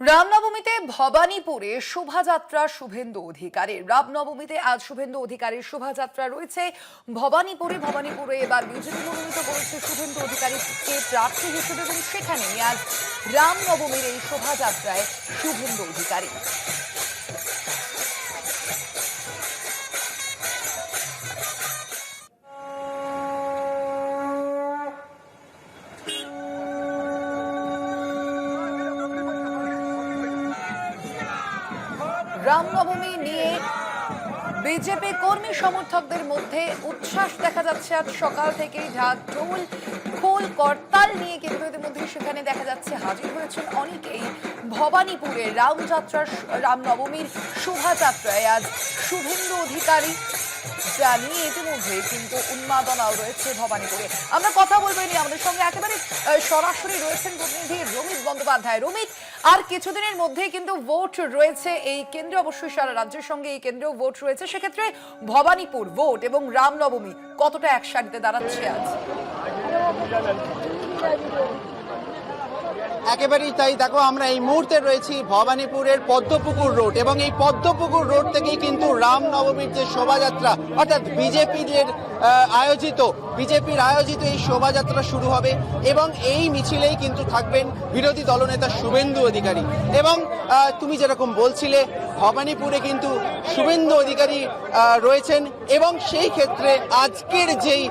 রামনবমীতে ভবানীপুরে শোভাযাত্রা শুভেন্দু অধিকারীর। রামনবমীতে আজ শুভেন্দু অধিকারীর শোভাযাত্রা রয়েছে ভবানীপুরে এবার বিজেপি মনোনীত করেছে শুভেন্দু অধিকারীকে প্রার্থী হিসেবে এবং সেখানে আজ রামনবমীর এই শোভাযাত্রায় শুভেন্দু অধিকারী। রামনবমী নিয়ে বিজেপি কর্মী সমর্থকদের মধ্যে উচ্ছ্বাস দেখা যাচ্ছে। আজ সকাল থেকেই ঢাক ঢোল খোল করতাল নিয়ে কিন্তু এদের মধ্যে সেখানে দেখা যাচ্ছে হাজির হয়েছেন অনেকেই। ভবানীপুরে রামনবমীর শোভাযাত্রায় আজ শুভেন্দু অধিকারী যা নিয়ে ইতিমধ্যে কিন্তু উন্মাদনাও রয়েছে ভবানীপুরে। আমরা কথা বলবো নিয়ে আমাদের সঙ্গে একেবারে সরাসরি রয়েছেন প্রতিনিধি রমিত বন্দ্যোপাধ্যায়। রমিত, আর কিছুদিনের মধ্যে কিন্তু ভোট রয়েছে এই কেন্দ্রে, অবশ্যই সারা রাজ্যের সঙ্গে এই কেন্দ্রেও ভোট রয়েছে, সেক্ষেত্রে ভবানীপুর ভোট এবং রামনবমী কতটা একসাথে দাঁড়াচ্ছে আজ? একেবারেই তাই। দেখো, আমরা এই মুহূর্তে রয়েছি ভবানীপুরের পদ্মপুকুর রোড এবং এই পদ্মপুকুর রোড থেকেই কিন্তু রামনবমীর যে শোভাযাত্রা অর্থাৎ বিজেপির আয়োজিত এই শোভাযাত্রা শুরু হবে এবং এই মিছিলেই কিন্তু থাকবেন বিরোধী দলনেতা শুভেন্দু অধিকারী। এবং তুমি যেরকম বলছিলে, ভবানীপুরে কিন্তু শুভেন্দু অধিকারী রয়েছেন এবং সেই ক্ষেত্রে আজকের যেই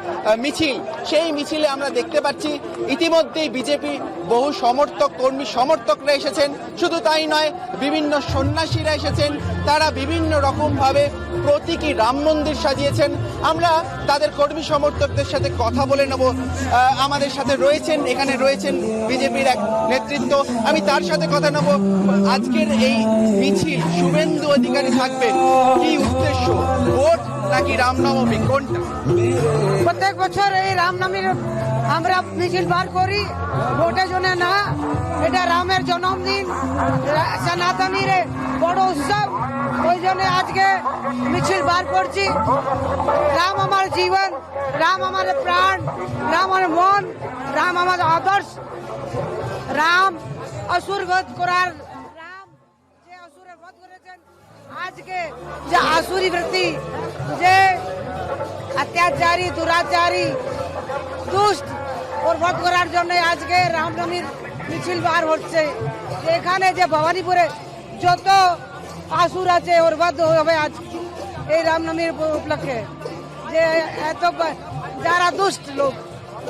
মিছিল, সেই মিছিলে আমরা দেখতে পাচ্ছি ইতিমধ্যেই বিজেপি বহু কর্মী সমর্থকরা এসেছেন। শুধু তাই নয়, বিভিন্ন সন্ন্যাসীরা এসেছেন, তারা বিভিন্ন রকমভাবে প্রতীকী রাম মন্দির সাজিয়েছেন। আমরা তাদের কর্মী সমর্থকদের সাথে কথা বলে নেব। আমাদের সাথে এখানে রয়েছেন বিজেপির এক নেতৃত্ব, আমি তার সাথে কথা নেব। আজকের এই মিছিল শুভেন্দু অধিকারী থাকবেন, কি উদ্দেশ্য, ভোট নাকি রামনবমী, কোনটা? প্রত্যেক বছর এই রামনবমীর আমরা মিছিল বার করি, ভোটের জন্য না। এটা রামের জন্মদিন, সনাতনীর বড় উৎসব, ওই জন্য আজকে মিছিল বার করছি। রাম আমার জীবন, রাম আমার প্রাণ, রাম আমার মন, রাম আমার আদর্শ। রাম অসুর বধ করার, রাম যে অসুরের বধ করেছেন, আজকে যে আসুরি বৃত্তি, যে অত্যাচারী দুরাচারী দুষ্ট ওর বধ করার জন্য আজকে রামনবমীর মিছিল বার হচ্ছে। এখানে যে ভবানীপুরে যত আসুর আছে ওর বধ হবে আজ এই রামনবমীর উপলক্ষে। যে এত যারা দুষ্ট লোক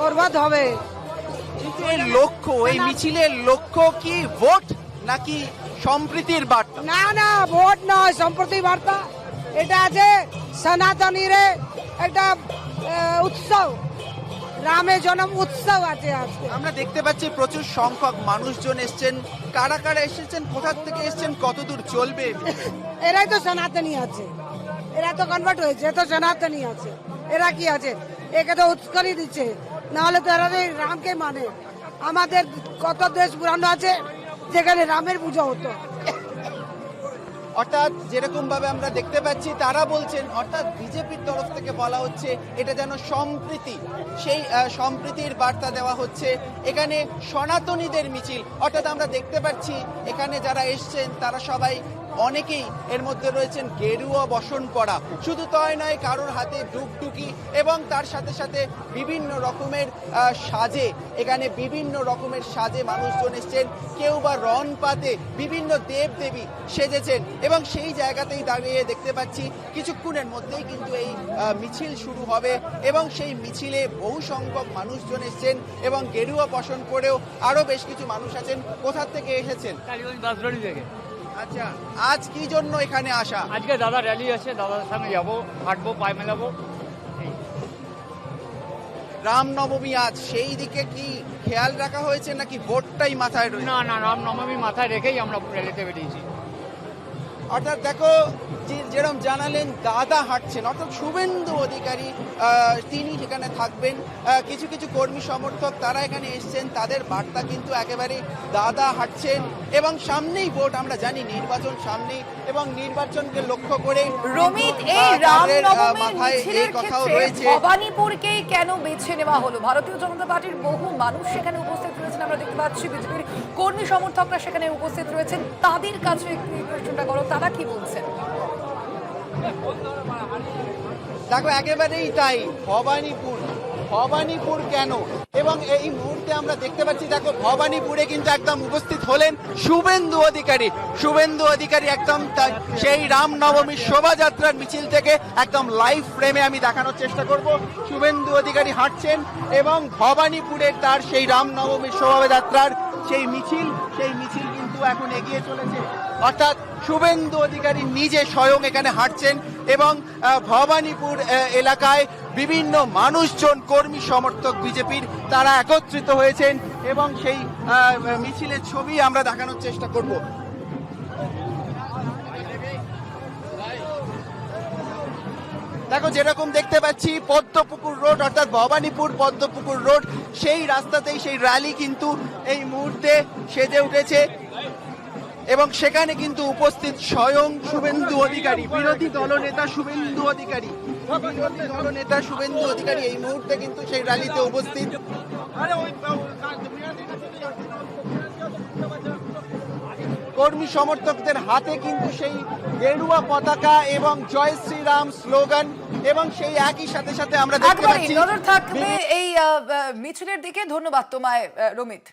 ওর বধ হবে। এই লক্ষ্য, এই মিছিলের লক্ষ্য কি ভোট নাকি সম্প্রীতির বার্তা? না না, ভোট নয়, সম্প্রীতি বার্তা। এটা আছে সনাতনীর একটা উৎসব, রামের জন্ম উৎসব আছে আজকে। আমরা দেখতে পাচ্ছি প্রচুর সংখ্যক মানুষজন এসছেন। কারা কারা এসেছেন, কোথা থেকে এসছেন, কতদূর চলবে? এরাই তো সনাতনী আছে, এরা তো কনভার্ট হয়েছে, তো সনাতনী আছে। এরা কি আছে, একে তো উৎকরি দিচ্ছে, নাহলে তো এরা রামকে মানে। আমাদের কত দেশ পুরানো আছে যেখানে রামের পূজা হতো। অর্থাৎ যেরকম ভাবে আমরা দেখতে পাচ্ছি, তারা বলছেন, অর্থাৎ বিজেপির তরফ থেকে বলা হচ্ছে এটা যেন সম্প্রীতি, সেই সম্প্রীতির বার্তা দেওয়া হচ্ছে। এখানে সনাতনীদের মিছিল, অর্থাৎ আমরা দেখতে পাচ্ছি এখানে যারা এসছেন তারা সবাই, অনেকেই এর মধ্যে রয়েছেন গেরুয়া বসন পরা। শুধু তাই নয়, কারোর হাতে ডুগডুগি এবং তার সাথে সাথে বিভিন্ন রকমের সাজে, এখানে বিভিন্ন রকমের সাজে মানুষজন এসছেন। কেউ বা রণ পাতে বিভিন্ন দেবদেবী সেজেছেন এবং সেই জায়গাতেই দাঁড়িয়ে দেখতে পাচ্ছি কিছুক্ষণের মধ্যেই কিন্তু এই মিছিল শুরু হবে এবং সেই মিছিলে বহু সংখ্যক মানুষজন এসছেন এবং গেরুয়া বসন পরেও আরো বেশ কিছু মানুষ আছেন। কোথা থেকে এসেছেন? দাসবাড়ি থেকে। আচ্ছা, আজ কি জন্য এখানে আসা? আজকে দাদা র্যালি আছে, দাদার সঙ্গে যাবো, হাঁটবো, পায়ে মেলাবো। রামনবমী আজ, সেই দিকে কি খেয়াল রাখা হয়েছে নাকি ভোটটাই মাথায় রয়েছে? না না, রামনবমী মাথায় রেখেই আমরা র্যালিতে বেরিয়েছি। অর্থাৎ দেখো যেরকম জানালেন দাদা হাঁটছেন, অর্থাৎ শুভেন্দু অধিকারী তিনি সেখানে থাকবেন। কিছু কিছু কর্মী সমর্থক তারা এখানে এসছেন, তাদের বার্তা কিন্তু একেবারে দাদা হাঁটছেন। এবং সামনেই ভোট, আমরা জানি নির্বাচন সামনেই, এবং নির্বাচনকে লক্ষ্য করে রমিত, এই রামনবমীর মিছিলের ক্ষেত্রে ভবানীপুরকেই কেন বেছে নেওয়া হলো? ভারতীয় জনতা পার্টির বহু মানুষ সেখানে উপস্থিত রয়েছেন, আমরা দেখতে পাচ্ছি বিজেপির কর্মী সমর্থকরা সেখানে উপস্থিত রয়েছেন। তাদের কাছে একটু এই প্রশ্নটা করো, তারা কি বলছেন? দেখো একেবারেই তাই, ভবানীপুর কেন? এবং এই মুহূর্তে আমরা দেখতে পাচ্ছি, দেখো ভবানীপুরে কিন্তু একদম উপস্থিত হলেন শুভেন্দু অধিকারী একদম সেই রামনবমীর শোভাযাত্রার মিছিল থেকে একদম লাইভ ফ্রেমে আমি দেখানোর চেষ্টা করব। শুভেন্দু অধিকারী হাঁটছেন এবং ভবানীপুরের তার সেই রামনবমীর শোভাযাত্রার সেই মিছিল কিন্তু এখন এগিয়ে চলেছে। অর্থাৎ শুভেন্দু অধিকারী নিজে স্বয়ং এখানে হাঁটছেন এবং ভবানীপুর এলাকায় বিভিন্ন মানুষজন, কর্মী সমর্থক বিজেপির, তারা একত্রিত হয়েছেন এবং সেই মিছিলের ছবি আমরা দেখানোর চেষ্টা করব। দেখো যেরকম দেখতে পাচ্ছি পদ্মপুকুর রোড, অর্থাৎ ভবানীপুর পদ্মপুকুর রোড, সেই রাস্তাতেই সেই র্যালি কিন্তু এই মুহূর্তে সেজে উঠেছে এবং সেখানে কিন্তু উপস্থিত স্বয়ং শুভেন্দু অধিকারী, বিরোধী দলনেতা শুভেন্দু অধিকারী এই মুহূর্তে কিন্তু সেই র্যালিতে উপস্থিত। কর্মী সমর্থকদের হাতে কিন্তু সেই গেরুয়া পতাকা এবং জয় শ্রীরাম স্লোগান, এবং সেই একই সাথে আমরা দেখতে পাচ্ছি নজর থাকবে এই মিছিলের দিকে। ধন্যবাদ তোমায় রমিত।